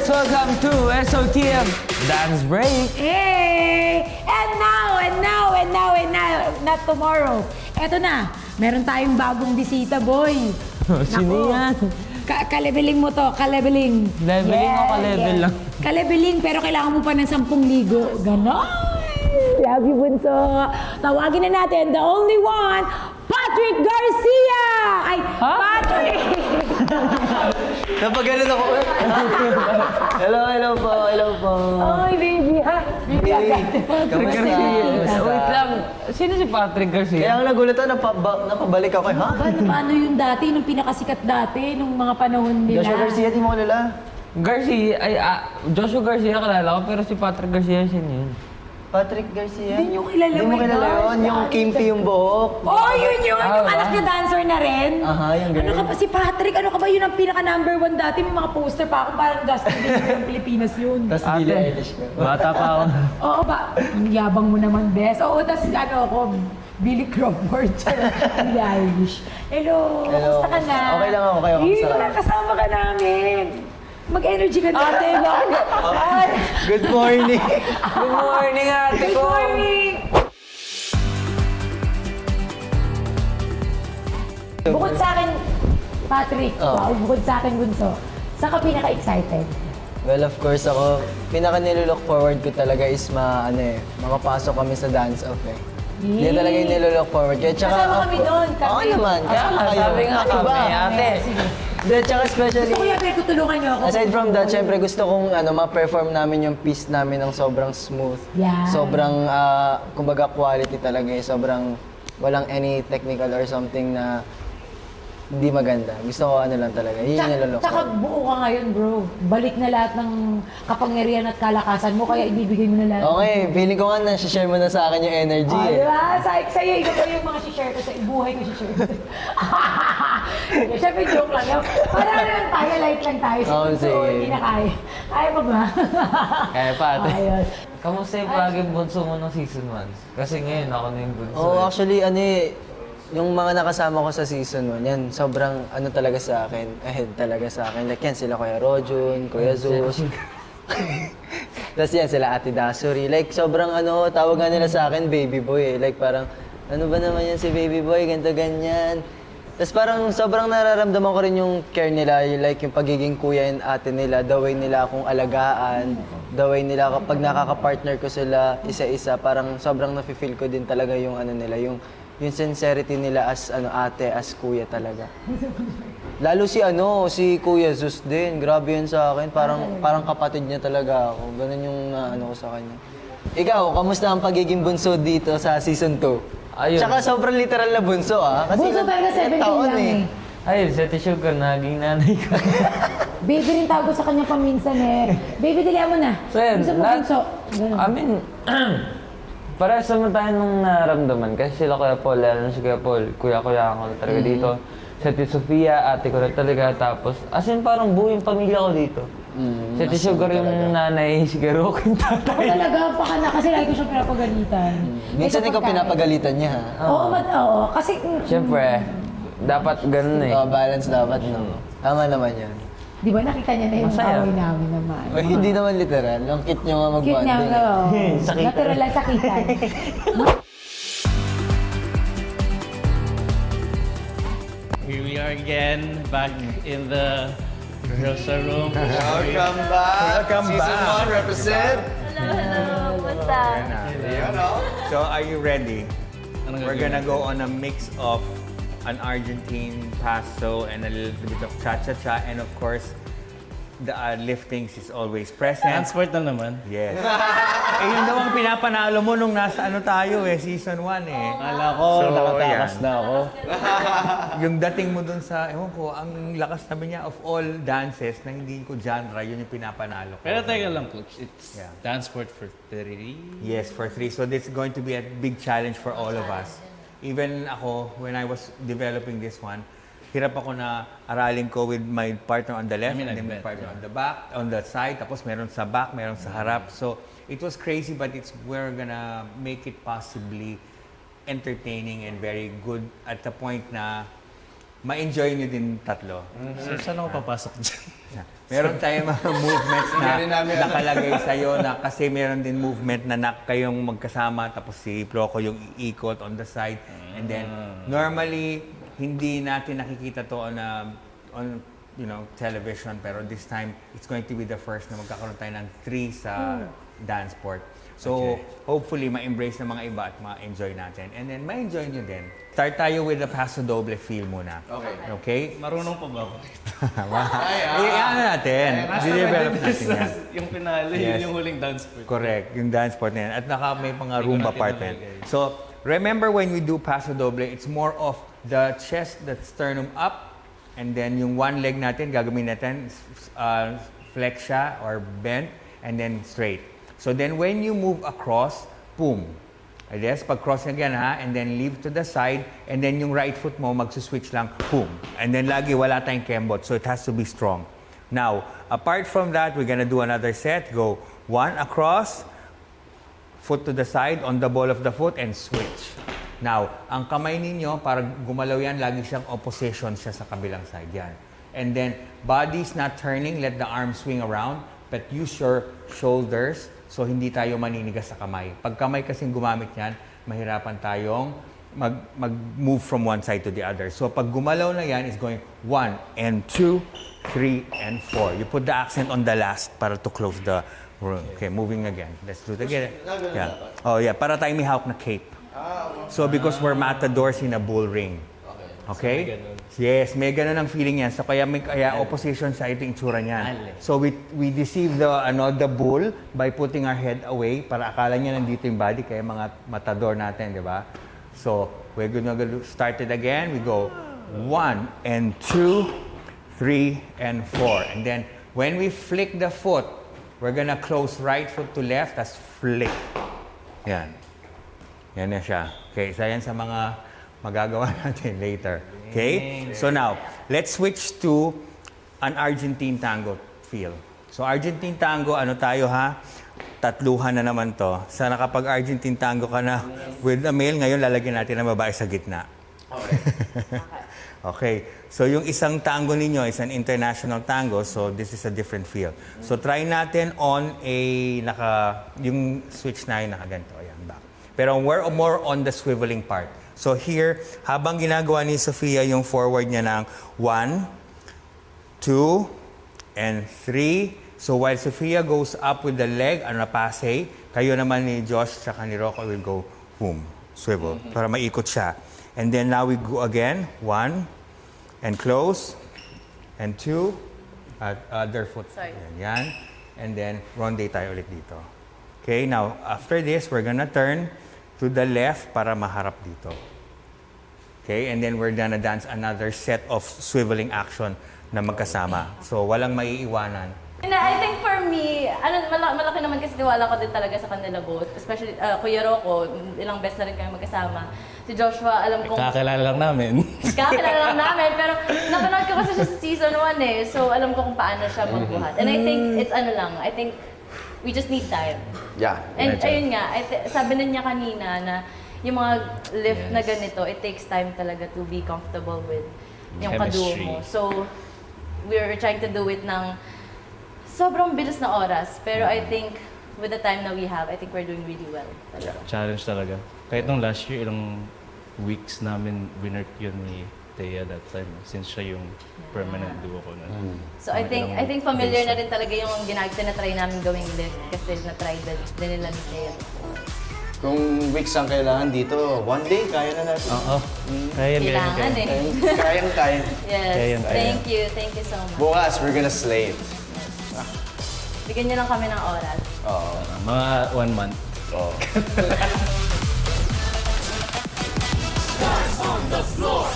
guys, welcome to SOTM Dance Break. Hey! And now, not tomorrow. Eto na, meron tayong bagong bisita, boy. Sino Naku. yan? Kalebeling mo to, kalebeling. Leveling o ka-level lang? Kalebeling, pero kailangan mo pa ng 10 ligo. Ganon! Love you, Bunso. Tawagin na natin, the only one, Patrick Garcia! Ay, Ha? Patrick! Napagalit ako. Hello po. Oy, baby, ha? Baby, agad. Kamusta? Wait lang, sino si Patrick Garcia? Kaya ako nagulat ako, napabalik ako. Ha? Paano yung dati, nung pinakasikat dati, nung mga panahon nila? Joshua Garcia, di mo kilala? Garcia, Joshua Garcia kalala ko, pero si Patrick Garcia sino yun? Patrick Garcia? Hindi nyo kilala, Hindi mo my kilala gosh. yun? Yung kimpi yung buhok? Oh, yun! Yung Ah, anak niya dancer na rin. Aha, yung Ano girl. ka ba, si Patrick, ano ka ba yun ang pinaka number 1 dati? May mga poster pa ako, parang Justin Bieber ng Pilipinas yun. Tapos Billie Eilish ka. Bata pa ako. Oo ba? Ang yabang mo naman, bes. Oo, tas ano ako, Billy Crawford, Billie Eilish. Hello, Hello, kamusta ka na? okay lang ako, kayo, kamusta ka? Kasama ka namin. Mag-energy ka na. Ate, bakit? Good morning! Good morning, ate Good ko! morning! Bukod sa akin, Patrick, Oh. bukod sa akin, Bunso, saan ka pinaka-excited? Well, of course, ako, pinaka nilook forward ko talaga is makapasok kami sa dance-off eh. Yan talaga yung nilook forward ko. Tsaka, Kasama kami doon, kami. Oo naman, kasama kayo. Sabi nga Ano kami, ba? ate. Sige. Hindi, tsaka especially, Gusto ko yan, pero tutulungan niyo ako. aside from that, syempre gusto kong ma-perform namin yung piece namin ng sobrang smooth. Yeah. Sobrang, kumbaga quality talaga eh. Sobrang walang any technical or something na hindi maganda. Gusto ko ano lang talaga. Yun yung nilolok. Tsaka buo ka ngayon, bro. Balik na lahat ng kapangyarihan at kalakasan mo, kaya ibibigay mo na lahat. Okay, feeling ko nga na-share mo na sa akin yung energy Oh, eh. diba? Sa'yo, ikaw pa yung mga share ko sa buhay ko share ko. Siyempre, joke lang. Para lang tayo, light lang tayo. Oo, So, sige. hindi na kaya. Kaya pa ba? Kaya pa, ate. Ayos. Kamusta yung paging bunso mo ng season 1? Kasi ngayon ako na yung bunso. Oo, eh. actually, yung mga nakasama ko sa season 1, yan, sobrang talaga sa akin, ahead talaga sa akin. Like yan, sila Kuya Rojun, Kuya Zeus. Tapos yan, sila Ate Dasuri. Like, sobrang tawag nga nila sa akin, baby boy eh. Like, parang, ano ba naman yan si baby boy, ganito, ganyan. Tapos parang sobrang nararamdaman ko rin yung care nila, like yung pagiging kuya and ate nila, the way nila akong alagaan, the way nila kapag nakaka-partner ko sila isa-isa, parang sobrang nafe-feel ko din talaga yung nila, yung sincerity nila as ate, as kuya talaga. Lalo si Kuya Zeus din, grabe yun sa akin, parang kapatid niya talaga ako. Ganun yung ko sa kanya. Ikaw, kamusta ang pagiging bunso dito sa season 2? Ayun. Tsaka sobrang literal na bunso Kasi Bunso talaga 17 taon lang eh. Ayun, sa Sugar, naging nanay ko. Baby rin tawag ko sa kanya paminsan eh. Baby, dalihan mo na. So yun, Gusto mo lahat- bunso. Ganun. I mean, parehas naman tayo nung naramdaman. Kasi sila Kuya Paul, lalo na si Kuya Paul, kuya-kuya ako talaga dito. Si Ate Sofia, ate ko na talaga. Tapos, as in parang buo yung pamilya ko dito. Si Ate Sugar yung nanay, si Garo yung tatay. Talaga, baka na kasi lagi ko siyang pinapagalitan. Minsan Ito ikaw pagkain. pinapagalitan niya ha. Oo, oo. Kasi, Siyempre, dapat ganun eh. Balance dapat no. Tama naman yan. di ba nakita niya na yung Masaya. away namin naman. O, hindi naman literal. Ang cute niyo nga Cute niya, mag-bonding. oo. Sakitan. Natural lang sakitan. Here we are again, back in the rehearsal room. Welcome back. Season 1 represent. Hello, kumusta? So are you ready? Anong We're gagawin gonna go on a mix of an Argentine paso and a little bit of cha-cha-cha, and of course, the liftings is always present. Transport na naman. Yes. Yun daw ang pinapanalo mo nung nasa tayo season 1 eh. Akala ko, So, nakatakas yan. na ako. Yung dating mo dun sa, ewan ko, ang lakas sabi niya of all dances na hindi ko genre, yun yung pinapanalo ko. Pero teka lang, coach. It's Yeah. transport for 3. Yes, for 3. So this is going to be a big challenge for all of us. Even ako, when I was developing this one, hirap ako na aralin ko with my partner on the left and then my partner on the back, on the side, tapos meron sa back, meron sa harap. So it was crazy, but we're gonna make it possibly entertaining and very good at the point na ma-enjoy nyo din tatlo. So, saan ako papasok dyan? Meron tayong mga movements na nakalagay sa'yo na kasi meron din movement na kayong magkasama tapos si Ploco yung iikot on the side. And then, normally, hindi natin nakikita to on television, pero this time, it's going to be the first na magkakaroon tayo ng 3 sa dance sport. So, hopefully, ma-embrace ng mga iba at ma-enjoy natin. And then, ma-enjoy nyo din. Start tayo with the Paso Doble feel muna. Okay? Marunong pa ba ako? Ano natin? I-develop natin yan. Yung finale, Yes. yun yung huling dance part. Correct, yung dance part na yan. At may mga Rumba natin part na yan. nalagay. So, remember when we do Paso Doble, it's more of the chest, the sternum up, and then yung one leg natin, gagawin natin, flex siya or bent, and then straight. So then when you move across, boom. Yes, pag-cross again ha, and then leave to the side, and then yung right foot mo, magsuswitch lang, boom. And then lagi wala tayong kembot, so it has to be strong. Now, apart from that, we're gonna do another set. Go 1 across, foot to the side, on the ball of the foot, and switch. Now, ang kamay ninyo, para gumalaw yan, lagi siyang opposition siya sa kabilang side. Yan. And then, body's not turning, let the arms swing around, but use your shoulders so hindi tayo maninigas sa kamay. Pag kamay kasing gumamit yan, mahirapan tayong mag-move from one side to the other. So, pag gumalaw na yan, it's going 1 and 2, 3 and 4. You put the accent on the last para to close the room. Okay, moving again. Let's do it again. Yeah. Oh, yeah. Para tayo may hawak na cape. So, because we're matadors in a bull ring. Okay? Yes, may ganun ang feeling yan. So, kaya opposition sa ito yung itsura niyan. So, we deceive the bull by putting our head away para akala niya nandito yung body, kaya mga matador natin, di ba? So, we're gonna start it again. We go 1 and 2, 3 and 4. And then, when we flick the foot, we're gonna close right foot to left, tas flick. Yan. Yan na siya. Okay, isa yan sa mga magagawa natin later. Okay? So now, let's switch to an Argentine tango feel. So Argentine tango, ano tayo ha? Tatluhan na naman to. Sana kapag Argentine tango ka na with a male, ngayon lalagyan natin ang babae sa gitna. Okay. So yung isang tango ninyo is an international tango, so this is a different feel. So try natin on yung switch na yun nakaganto. Ayan, back. Pero we're more on the swiveling part. So here, habang ginagawa ni Sofia yung forward niya ng 1, 2, and 3. So while Sofia goes up with the leg, pase, kayo naman ni Josh tsaka ni Rocco will go boom, swivel, para maikot siya. And then now we go again, 1, and close, and 2, at other foot. Sorry. Yan. And then ronde tayo ulit dito. Okay, now after this, we're gonna turn to the left para maharap dito. Okay, and then we're gonna dance another set of swiveling action na magkasama. So, walang maiiwanan. And I think for me, malaki naman kasi tiwala ko din talaga sa kanila both. Especially Kuya Rocco, ilang beses na rin kami magkasama. Si Joshua, alam kong... Kakilala lang namin. Kakilala lang namin, pero napanood ko kasi siya sa season 1 eh. So alam ko kung paano siya magbuhat. And I think it's I think we just need time. Yeah. And ayun nga, sabi na niya kanina na yung mga lift na ganito, it takes time talaga to be comfortable with yung kaduo mo. So, we're trying to do it ng sobrang bilis na oras. Pero I think, with the time that we have, I think we're doing really well. Talaga. Challenge talaga. Kahit nung last year, ilang weeks namin winner yun ni Thea that time. Since siya yung permanent duo ko na. So I think familiar na rin talaga yung tinatry namin gawing lift kasi na-try din nila ni Thea. Kung weeks ang kailangan dito, one day, kaya na natin. Oo. Kaya Kailangan eh. Kayang-kaya. Yes, thank you so much. Bukas, we're gonna slay it. Bigyan niyo lang kami ng oras. Oo. Mga 1 month. Oo. On the floor.